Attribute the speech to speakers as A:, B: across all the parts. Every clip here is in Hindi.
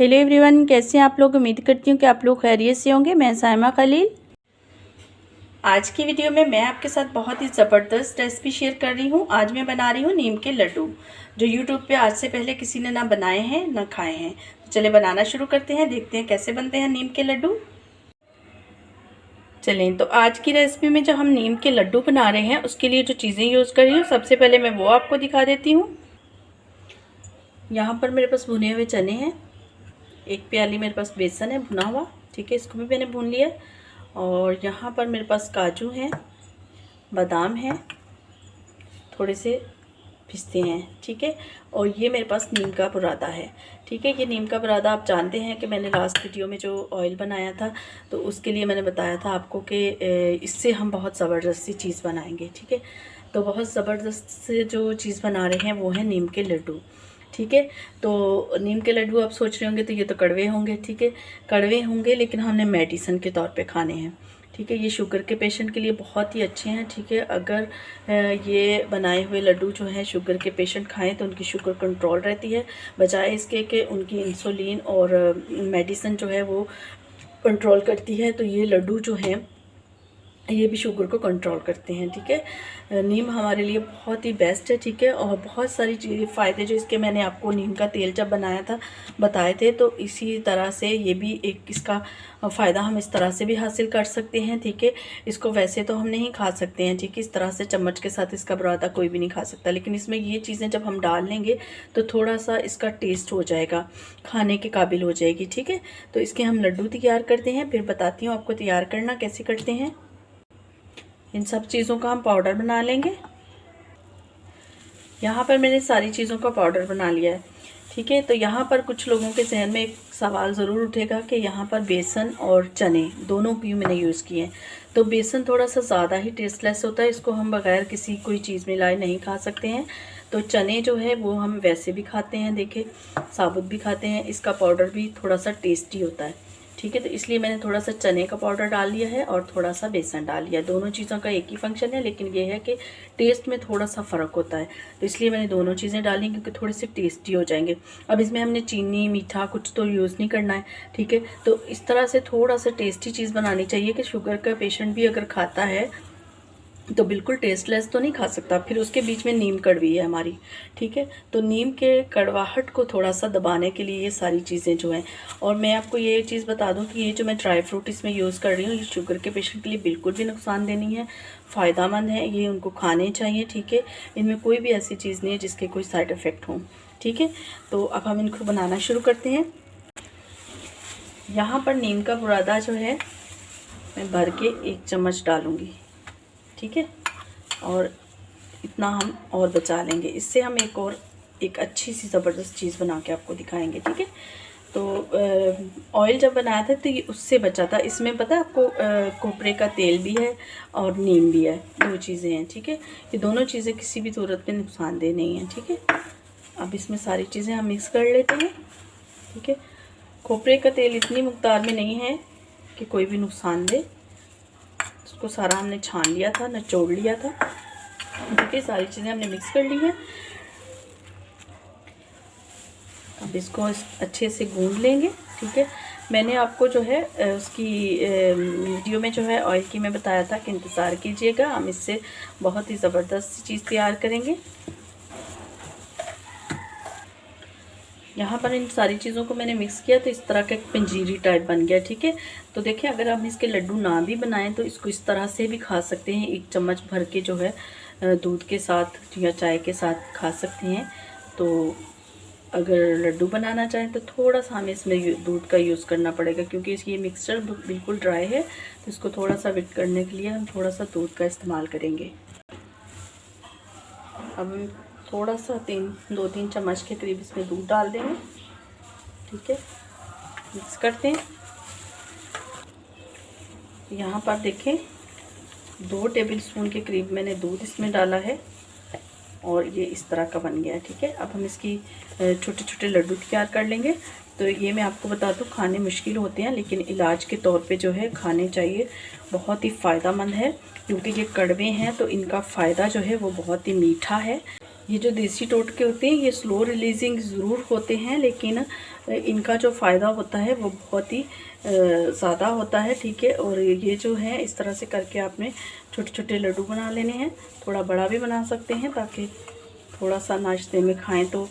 A: हेलो एवरीवन, कैसे हैं आप लोग। उम्मीद करती हूँ कि आप लोग खैरियत से होंगे। मैं साइमा खलील। आज की वीडियो में मैं आपके साथ बहुत ही ज़बरदस्त रेसिपी शेयर कर रही हूँ। आज मैं बना रही हूँ नीम के लड्डू, जो यूट्यूब पे आज से पहले किसी ने ना बनाए हैं ना खाए हैं। तो चलिए बनाना शुरू करते हैं, देखते हैं कैसे बनते हैं नीम के लड्डू। चलें, तो आज की रेसिपी में जो हम नीम के लड्डू बना रहे हैं उसके लिए जो चीज़ें यूज़ कर रही हूँ, सबसे पहले मैं वो आपको दिखा देती हूँ। यहाँ पर मेरे पास भुने हुए चने हैं, एक प्याली मेरे पास बेसन है भुना हुआ, ठीक है, इसको भी मैंने भून लिया। और यहाँ पर मेरे पास काजू हैं, बादाम हैं, थोड़े से पिस्ते हैं, ठीक है। और ये मेरे पास नीम का बुरादा है, ठीक है। ये नीम का बुरादा आप जानते हैं कि मैंने लास्ट वीडियो में जो ऑयल बनाया था तो उसके लिए मैंने बताया था आपको कि इससे हम बहुत ज़बरदस्त सी चीज़ बनाएंगे, ठीक है। तो बहुत ज़बरदस्त से जो चीज़ बना रहे हैं वो है नीम के लड्डू, ठीक है। तो नीम के लड्डू आप सोच रहे होंगे तो ये तो कड़वे होंगे, ठीक है, कड़वे होंगे, लेकिन हमने मेडिसिन के तौर पे खाने हैं, ठीक है। ये शुगर के पेशेंट के लिए बहुत ही अच्छे हैं, ठीक है। अगर ये बनाए हुए लड्डू जो हैं शुगर के पेशेंट खाएं तो उनकी शुगर कंट्रोल रहती है, बजाय इसके कि उनकी इंसुलिन और मेडिसिन जो है वो कंट्रोल करती है। तो ये लड्डू जो हैं ये भी शुगर को कंट्रोल करते हैं, ठीक है। नीम हमारे लिए बहुत ही बेस्ट है, ठीक है। और बहुत सारी चीज़ें फ़ायदे जो इसके मैंने आपको नीम का तेल जब बनाया था बताए थे, तो इसी तरह से ये भी एक इसका फ़ायदा हम इस तरह से भी हासिल कर सकते हैं, ठीक है। इसको वैसे तो हम नहीं खा सकते हैं, ठीक है, इस तरह से चम्मच के साथ इसका बुरादा कोई भी नहीं खा सकता, लेकिन इसमें ये चीज़ें जब हम डाल लेंगे तो थोड़ा सा इसका टेस्ट हो जाएगा, खाने के काबिल हो जाएगी, ठीक है। तो इसके हम लड्डू तैयार करते हैं, फिर बताती हूँ आपको तैयार करना कैसे करते हैं। इन सब चीज़ों का हम पाउडर बना लेंगे। यहाँ पर मैंने सारी चीज़ों का पाउडर बना लिया है, ठीक है। तो यहाँ पर कुछ लोगों के जहन में एक सवाल ज़रूर उठेगा कि यहाँ पर बेसन और चने दोनों भी मैंने यूज़ किए हैं। तो बेसन थोड़ा सा ज़्यादा ही टेस्टलेस होता है, इसको हम बगैर किसी कोई चीज़ मिलाए नहीं खा सकते हैं। तो चने जो है वो हम वैसे भी खाते हैं, देखें, साबुत भी खाते हैं, इसका पाउडर भी थोड़ा सा टेस्टी होता है, ठीक है। तो इसलिए मैंने थोड़ा सा चने का पाउडर डाल लिया है और थोड़ा सा बेसन डाल लिया। दोनों चीज़ों का एक ही फंक्शन है, लेकिन ये है कि टेस्ट में थोड़ा सा फ़र्क होता है, तो इसलिए मैंने दोनों चीज़ें डाली क्योंकि थोड़े से टेस्टी हो जाएंगे। अब इसमें हमने चीनी मीठा कुछ तो यूज़ नहीं करना है, ठीक है। तो इस तरह से थोड़ा सा टेस्टी चीज़ बनानी चाहिए कि शुगर का पेशेंट भी अगर खाता है तो बिल्कुल टेस्टलेस तो नहीं खा सकता। फिर उसके बीच में नीम कड़वी है हमारी, ठीक है। तो नीम के कड़वाहट को थोड़ा सा दबाने के लिए ये सारी चीज़ें जो हैं, और मैं आपको ये चीज़ बता दूं कि ये जो मैं ड्राई फ्रूट इसमें यूज़ कर रही हूँ ये शुगर के पेशेंट के लिए बिल्कुल भी नुकसानदेह नहीं है, फ़ायदेमंद है, ये उनको खाने चाहिए, ठीक है। इनमें कोई भी ऐसी चीज़ नहीं है जिसके कोई साइड इफ़ेक्ट हों, ठीक है। तो अब हम इनको बनाना शुरू करते हैं। यहाँ पर नीम का बुरादा जो है मैं भर के 1 चम्मच डालूँगी, ठीक है। और इतना हम और बचा लेंगे, इससे हम एक अच्छी सी ज़बरदस्त चीज़ बना के आपको दिखाएंगे, ठीक है। तो ऑयल जब बनाया था तो ये उससे बचा था। इसमें पता है आपको कोपरे का तेल भी है और नीम भी है, 2 चीज़ें हैं, ठीक है। ये दोनों चीज़ें किसी भी सूरत में नुकसानदेह नहीं है, ठीक है। अब इसमें सारी चीज़ें हम मिक्स कर लेते हैं, ठीक है। कोपरे का तेल इतनी मकदार में नहीं है कि कोई भी नुकसान दे। उसको सारा हमने छान लिया था, निचोड़ लिया था, ठीक है। सारी चीज़ें हमने मिक्स कर ली हैं। अब इसको अच्छे से गूंद लेंगे, ठीक है। मैंने आपको जो है उसकी वीडियो में जो है ऑयल की मैं बताया था कि इंतज़ार कीजिएगा, हम इससे बहुत ही ज़बरदस्त चीज़ तैयार करेंगे। यहाँ पर इन सारी चीज़ों को मैंने मिक्स किया तो इस तरह का एक पंजीरी टाइप बन गया, ठीक है। तो देखिए, अगर हम इसके लड्डू ना भी बनाएं तो इसको इस तरह से भी खा सकते हैं, 1 चम्मच भर के जो है दूध के साथ या चाय के साथ खा सकते हैं। तो अगर लड्डू बनाना चाहें तो थोड़ा सा हमें इसमें दूध का यूज़ करना पड़ेगा, क्योंकि ये मिक्सचर बिल्कुल ड्राई है, तो इसको थोड़ा सा विट करने के लिए हम थोड़ा सा दूध का इस्तेमाल करेंगे। अब थोड़ा सा 2-3 चम्मच के करीब इसमें दूध डाल देंगे, ठीक है। मिक्स करते हैं। यहाँ पर देखें 2 टेबलस्पून के करीब मैंने दूध इसमें डाला है और ये इस तरह का बन गया है, ठीक है। अब हम इसकी छोटे छोटे लड्डू तैयार कर लेंगे। तो ये मैं आपको बता दूँ, खाने मुश्किल होते हैं लेकिन इलाज के तौर पे जो है खाने चाहिए, बहुत ही फ़ायदेमंद है, क्योंकि ये कड़वे हैं तो इनका फ़ायदा जो है वो बहुत ही मीठा है। ये जो देसी टोटके होते हैं ये स्लो रिलीजिंग ज़रूर होते हैं, लेकिन इनका जो फ़ायदा होता है वो बहुत ही ज़्यादा होता है। ठीक है, और ये जो है इस तरह से करके आपने छोटे छोटे लड्डू बना लेने हैं। थोड़ा बड़ा भी बना सकते हैं ताकि थोड़ा सा नाश्ते में खाएं। तो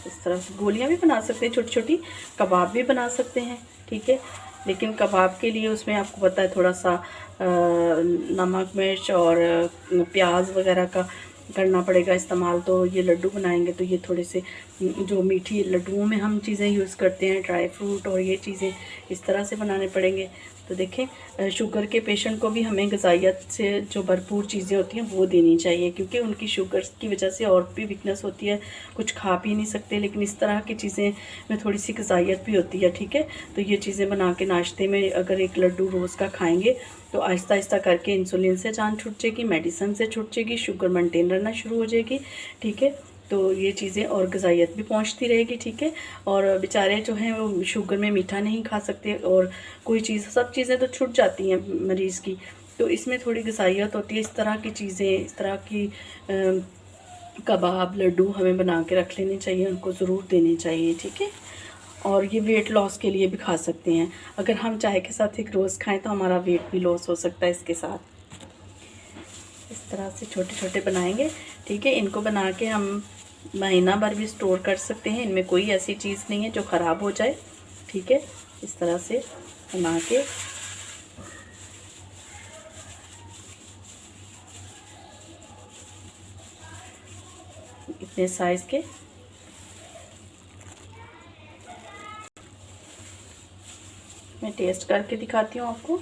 A: इस तरह से गोलियां भी बना सकते हैं छोटी छोटी, कबाब भी बना सकते हैं। ठीक है, लेकिन कबाब के लिए उसमें आपको पता है थोड़ा सा नमक मिर्च और प्याज वगैरह का करना पड़ेगा इस्तेमाल। तो ये लड्डू बनाएंगे तो ये थोड़े से जो मीठी लड्डुओं में हम चीज़ें यूज़ करते हैं, ड्राई फ्रूट और ये चीज़ें इस तरह से बनाने पड़ेंगे। तो देखें, शुगर के पेशेंट को भी हमें ग़िज़ाइयत से जो भरपूर चीज़ें होती हैं वो देनी चाहिए, क्योंकि उनकी शुगर की वजह से और भी वीकनेस होती है, कुछ खा पी नहीं सकते। लेकिन इस तरह की चीज़ें में थोड़ी सी ग़िज़ाइयत भी होती है। ठीक है, तो ये चीज़ें बना के नाश्ते में अगर एक लड्डू रोज़ का खाएँगे तो आहिस्ता आहिस्ता करके इंसुलिन से जान छूट जाएगी, मेडिसिन से छूट जाएगी, शुगर मेंटेन रहना शुरू हो जाएगी। ठीक है, तो ये चीज़ें और ग़िज़ाइयत भी पहुंचती रहेगी। ठीक है, और बेचारे जो हैं वो शुगर में मीठा नहीं खा सकते और कोई चीज़, सब चीज़ें तो छूट जाती हैं मरीज़ की, तो इसमें थोड़ी ग़िज़ाइयत होती है। इस तरह की चीज़ें, इस तरह की कबाब लड्डू हमें बना के रख लेने चाहिए, उनको ज़रूर देने चाहिए। ठीक है, और ये वेट लॉस के लिए भी खा सकते हैं। अगर हम चाय के साथ एक रोज़ खाएं तो हमारा वेट भी लॉस हो सकता है इसके साथ। इस तरह से छोटे छोटे बनाएंगे। ठीक है, इनको बना के हम महीना भर भी स्टोर कर सकते हैं, इनमें कोई ऐसी चीज़ नहीं है जो ख़राब हो जाए। ठीक है, इस तरह से बना के इतने साइज़ के मैं टेस्ट करके दिखाती हूँ आपको,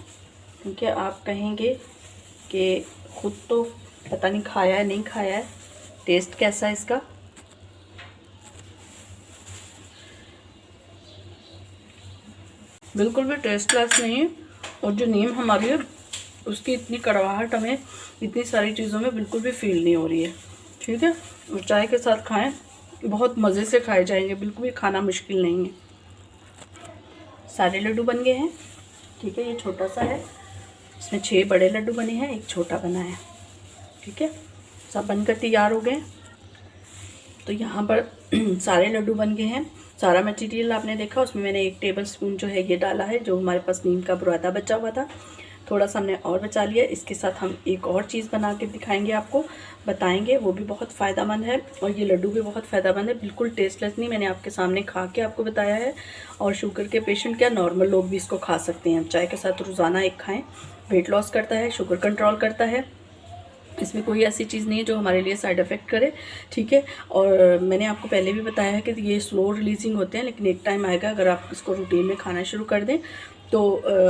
A: क्योंकि आप कहेंगे कि खुद तो पता नहीं खाया है नहीं खाया है, टेस्ट कैसा है इसका। बिल्कुल भी टेस्टलेस नहीं है, और जो नीम हमारी है उसकी इतनी कड़वाहट हमें इतनी सारी चीज़ों में बिल्कुल भी फील नहीं हो रही है। ठीक है, और चाय के साथ खाएं, बहुत मज़े से खाए जाएंगे, बिल्कुल भी खाना मुश्किल नहीं है। सारे लड्डू बन गए हैं। ठीक है, ये छोटा सा है, इसमें 6 बड़े लड्डू बने हैं, एक छोटा बना है। ठीक है, सब बनकर तैयार हो गए। तो यहाँ पर सारे लड्डू बन गए हैं। सारा मटेरियल आपने देखा, उसमें मैंने 1 टेबल स्पून जो है ये डाला है, जो हमारे पास नीम का बुरादा बचा हुआ था, थोड़ा सा हमने और बचा लिया। इसके साथ हम एक और चीज़ बना के दिखाएंगे, आपको बताएंगे, वो भी बहुत फ़ायदेमंद है। और ये लड्डू भी बहुत फ़ायदेमंद है, बिल्कुल टेस्टलेस नहीं, मैंने आपके सामने खा के आपको बताया है। और शुगर के पेशेंट क्या, नॉर्मल लोग भी इसको खा सकते हैं। चाय के साथ रोज़ाना एक खाएँ, वेट लॉस करता है, शुगर कंट्रोल करता है, इसमें कोई ऐसी चीज़ नहीं है जो हमारे लिए साइड इफ़ेक्ट करे। ठीक है, और मैंने आपको पहले भी बताया है कि ये स्लो रिलीजिंग होते हैं, लेकिन एक टाइम आएगा अगर आप इसको रूटीन में खाना शुरू कर दें तो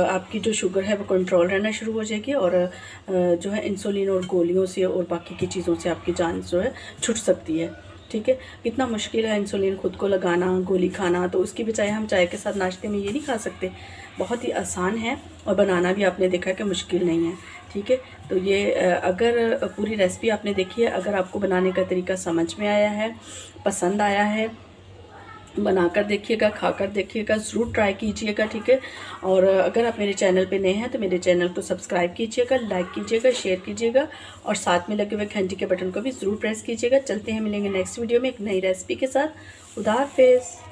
A: आपकी जो शुगर है वो कंट्रोल रहना शुरू हो जाएगी, और जो है इंसुलिन और गोलियों से और बाकी की चीज़ों से आपकी जान जो है छूट सकती है। ठीक है, कितना मुश्किल है इंसुलिन खुद को लगाना, गोली खाना, तो उसकी बजाय हम चाय के साथ नाश्ते में ये नहीं खा सकते। बहुत ही आसान है, और बनाना भी आपने देखा कि मुश्किल नहीं है। ठीक है, तो ये अगर पूरी रेसिपी आपने देखी है, अगर आपको बनाने का तरीका समझ में आया है, पसंद आया है, बनाकर देखिएगा, खाकर देखिएगा, ज़रूर ट्राई कीजिएगा। ठीक है, और अगर आप मेरे चैनल पे नए हैं तो मेरे चैनल को सब्सक्राइब कीजिएगा, लाइक कीजिएगा, शेयर कीजिएगा, और साथ में लगे हुए घंटी के बटन को भी ज़रूर प्रेस कीजिएगा। चलते हैं, मिलेंगे नेक्स्ट वीडियो में एक नई रेसिपी के साथ। खुदा हाफिज़।